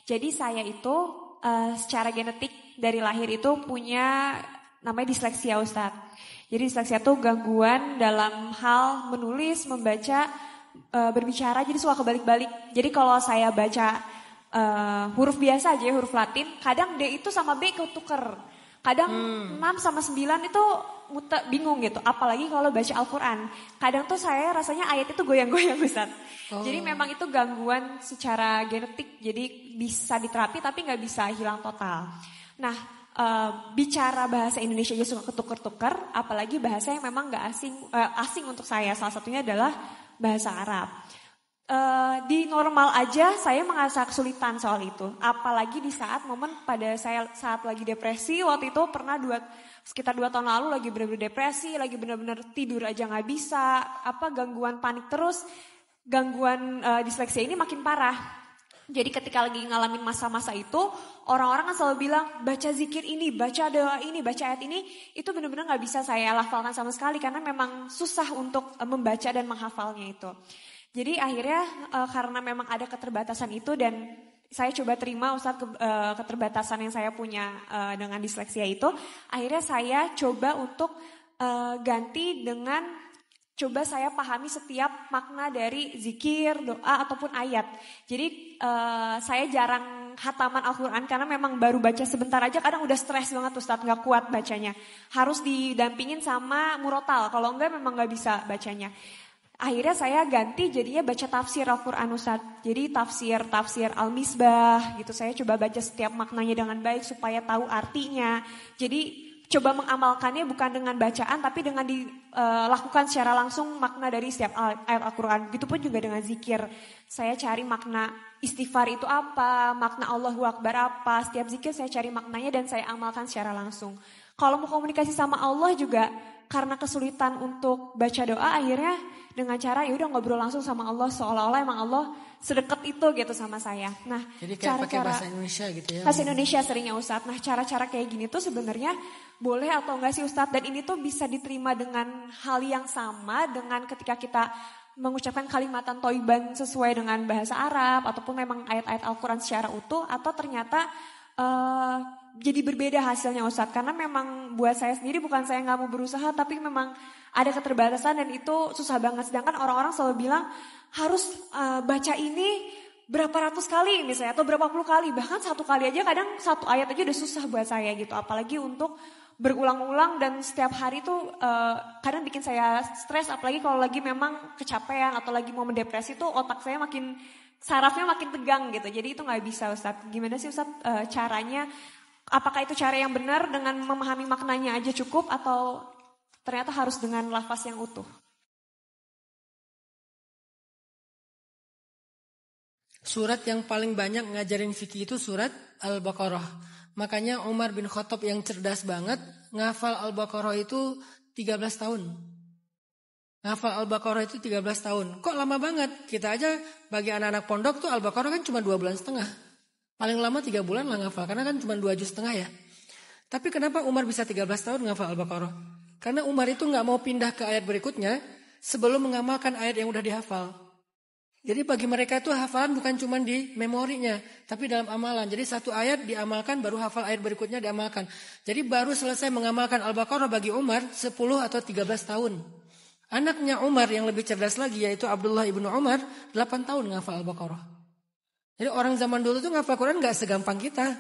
Jadi saya itu secara genetik dari lahir itu punya namanya disleksia Ustadz. Jadi disleksia itu gangguan dalam hal menulis, membaca, berbicara, jadi suka kebalik-balik. Jadi kalau saya baca huruf biasa aja, huruf Latin, kadang D itu sama B ketuker. Kadang 6 sama 9 itu bingung gitu. Apalagi kalau baca Al-Quran. Kadang tuh saya rasanya ayat itu goyang-goyang Ustaz. Jadi memang itu gangguan secara genetik. Jadi bisa diterapi tapi gak bisa hilang total. Nah bicara bahasa Indonesia aja suka ketuker-tuker. Apalagi bahasa yang memang gak asing untuk saya. Salah satunya adalah bahasa Arab. Di normal aja saya merasa kesulitan soal itu. Apalagi di saat momen pada saya saat lagi depresi. Waktu itu pernah sekitar 2 tahun lalu lagi benar-benar depresi. Lagi benar-benar tidur aja gak bisa. Gangguan panik terus. Gangguan disleksia ini makin parah. Jadi ketika lagi ngalamin masa-masa itu, orang-orang kan selalu bilang, baca zikir ini, baca doa ini, baca ayat ini, itu benar-benar gak bisa saya lafalkan sama sekali. Karena memang susah untuk membaca dan menghafalnya itu. Jadi akhirnya karena memang ada keterbatasan itu dan saya coba terima Ustaz keterbatasan yang saya punya dengan disleksia itu. Akhirnya saya coba untuk ganti dengan coba saya pahami setiap makna dari zikir, doa ataupun ayat. Jadi saya jarang khataman Al-Quran karena memang baru baca sebentar aja kadang udah stres banget Ustaz, gak kuat bacanya. Harus didampingin sama murotal, kalau enggak memang gak bisa bacanya. Akhirnya saya ganti jadinya baca tafsir Al-Quran Ustaz. Jadi tafsir Al-Misbah gitu. Saya coba baca setiap maknanya dengan baik supaya tahu artinya. Jadi coba mengamalkannya bukan dengan bacaan tapi dengan dilakukan secara langsung makna dari setiap ayat Al-Quran. Begitupun juga dengan zikir. Saya cari makna istighfar itu apa, makna Allahu Akbar apa. Setiap zikir saya cari maknanya dan saya amalkan secara langsung. Kalau mau komunikasi sama Allah juga karena kesulitan untuk baca doa akhirnya dengan cara ya udah ngobrol langsung sama Allah seolah-olah emang Allah sedekat itu gitu sama saya. Nah, jadi kayak pakai bahasa Indonesia gitu ya. Bahasa Indonesia seringnya Ustadz. Nah, cara-cara kayak gini tuh sebenarnya boleh atau enggak sih Ustadz? Dan ini tuh bisa diterima dengan hal yang sama dengan ketika kita mengucapkan kalimatan toiban sesuai dengan bahasa Arab ataupun memang ayat-ayat Al-Quran secara utuh atau ternyata jadi berbeda hasilnya Ustadz. Karena memang buat saya sendiri bukan saya gak mau berusaha tapi memang ada keterbatasan dan itu susah banget. Sedangkan orang-orang selalu bilang harus baca ini berapa ratus kali misalnya atau berapa puluh kali. Bahkan 1 kali aja kadang 1 ayat aja udah susah buat saya gitu. Apalagi untuk berulang-ulang dan setiap hari tuh kadang bikin saya stres. Apalagi kalau lagi memang kecapean atau lagi mau mendepresi tuh otak saya makin sarafnya makin tegang gitu. Jadi itu gak bisa Ustadz. Gimana sih Ustadz caranya? Apakah itu cara yang benar dengan memahami maknanya aja cukup atau ternyata harus dengan lafaz yang utuh? Surat yang paling banyak ngajarin fikih itu surat Al-Baqarah. Makanya Umar bin Khattab yang cerdas banget ngafal Al-Baqarah itu 13 tahun. Ngafal Al-Baqarah itu 13 tahun. Kok lama banget? Kita aja bagi anak-anak pondok tuh Al-Baqarah kan cuma 2,5 bulan. Paling lama 3 bulan lah ngafal karena kan cuma 2,5 juz ya. Tapi kenapa Umar bisa 13 tahun ngafal Al-Baqarah? Karena Umar itu gak mau pindah ke ayat berikutnya sebelum mengamalkan ayat yang udah dihafal. Jadi bagi mereka itu hafalan bukan cuma di memorinya, tapi dalam amalan. Jadi 1 ayat diamalkan baru hafal ayat berikutnya diamalkan. Jadi baru selesai mengamalkan Al-Baqarah bagi Umar 10 atau 13 tahun. Anaknya Umar yang lebih cerdas lagi yaitu Abdullah ibnu Umar 8 tahun ngafal Al-Baqarah. Jadi orang zaman dulu tuh ngafal Quran gak segampang kita.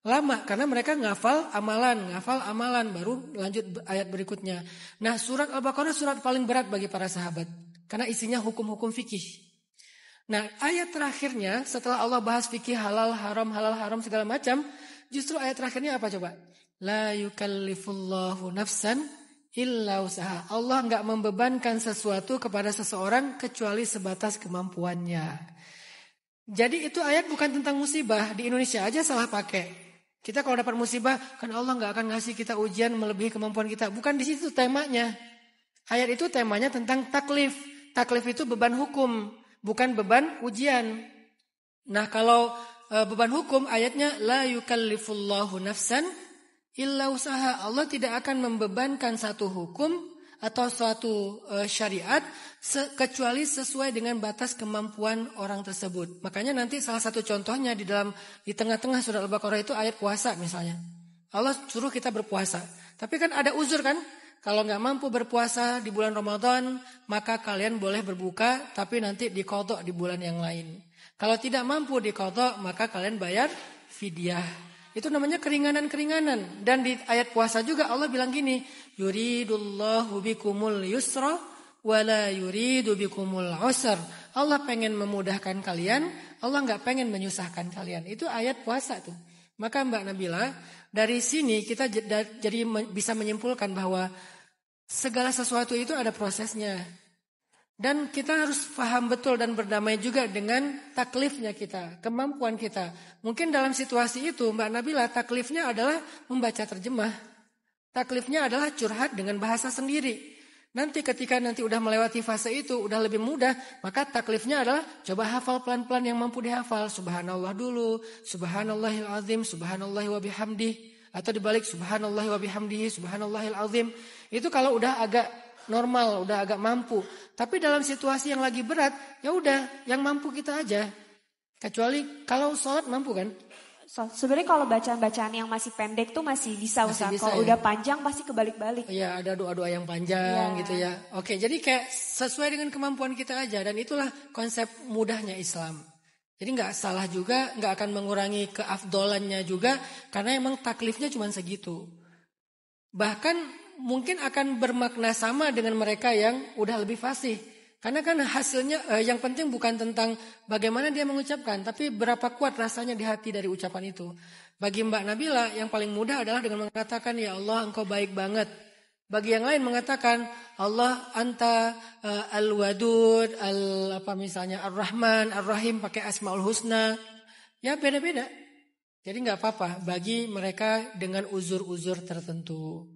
Lama karena mereka ngafal amalan baru lanjut ayat berikutnya. Nah, surat Al-Baqarah surat paling berat bagi para sahabat karena isinya hukum-hukum fikih. Nah, ayat terakhirnya setelah Allah bahas fikih halal haram segala macam, justru ayat terakhirnya apa coba? La yukallifullahu nafsan illa usaha. Allah enggak membebankan sesuatu kepada seseorang kecuali sebatas kemampuannya. Jadi itu ayat bukan tentang musibah. Di Indonesia aja salah pakai. Kita kalau dapat musibah, kan Allah enggak akan ngasih kita ujian melebihi kemampuan kita. Bukan di situ temanya. Ayat itu temanya tentang taklif. Taklif itu beban hukum, bukan beban ujian. Nah, kalau beban hukum ayatnya la yukallifullahu nafsan illa usaha. Allah tidak akan membebankan satu hukum atau suatu syariat kecuali sesuai dengan batas kemampuan orang tersebut. Makanya nanti salah satu contohnya di tengah-tengah surat Al-Baqarah itu ayat puasa misalnya. Allah suruh kita berpuasa. Tapi kan ada uzur kan? Kalau nggak mampu berpuasa di bulan Ramadan, maka kalian boleh berbuka, tapi nanti diqadha di bulan yang lain. Kalau tidak mampu diqadha, maka kalian bayar fidyah. Itu namanya keringanan-keringanan. Dan di ayat puasa juga Allah bilang gini, yuridullahu bikumul yusra wala yuridu bikumul usra. Allah pengen memudahkan kalian, Allah nggak pengen menyusahkan kalian. Itu ayat puasa tuh. Maka Mbak Nabila, dari sini kita jadi bisa menyimpulkan bahwa segala sesuatu itu ada prosesnya. Dan kita harus paham betul dan berdamai juga dengan taklifnya kita, kemampuan kita. Mungkin dalam situasi itu Mbak Nabila taklifnya adalah membaca terjemah. Taklifnya adalah curhat dengan bahasa sendiri. Nanti ketika udah melewati fase itu, udah lebih mudah, maka taklifnya adalah coba hafal pelan-pelan yang mampu dihafal. Subhanallah dulu, subhanallahil azim, subhanallahi wa bihamdih. Atau dibalik subhanallahi wa bihamdihi, subhanallahil azim. Itu kalau udah agak normal, udah agak mampu. Tapi dalam situasi yang lagi berat, ya udah yang mampu kita aja. Kecuali kalau sholat mampu kan? Sebenarnya kalau bacaan-bacaan yang masih pendek tuh masih bisa Ustaz. Kalau ya? udah panjang pasti kebalik-balik. Iya, ada doa-doa yang panjang gitu ya. Oke, jadi kayak sesuai dengan kemampuan kita aja. Dan itulah konsep mudahnya Islam. Jadi nggak salah juga, nggak akan mengurangi keafdolannya juga. Karena emang taklifnya cuma segitu. Bahkan mungkin akan bermakna sama dengan mereka yang udah lebih fasih. Karena kan hasilnya yang penting bukan tentang bagaimana dia mengucapkan, tapi berapa kuat rasanya di hati dari ucapan itu. Bagi Mbak Nabila yang paling mudah adalah dengan mengatakan ya Allah engkau baik banget. Bagi yang lain mengatakan Allah anta al-wadud, misalnya ar-Rahman, ar-Rahim pakai Asmaul Husna. Ya beda-beda. Jadi nggak apa-apa bagi mereka dengan uzur-uzur tertentu.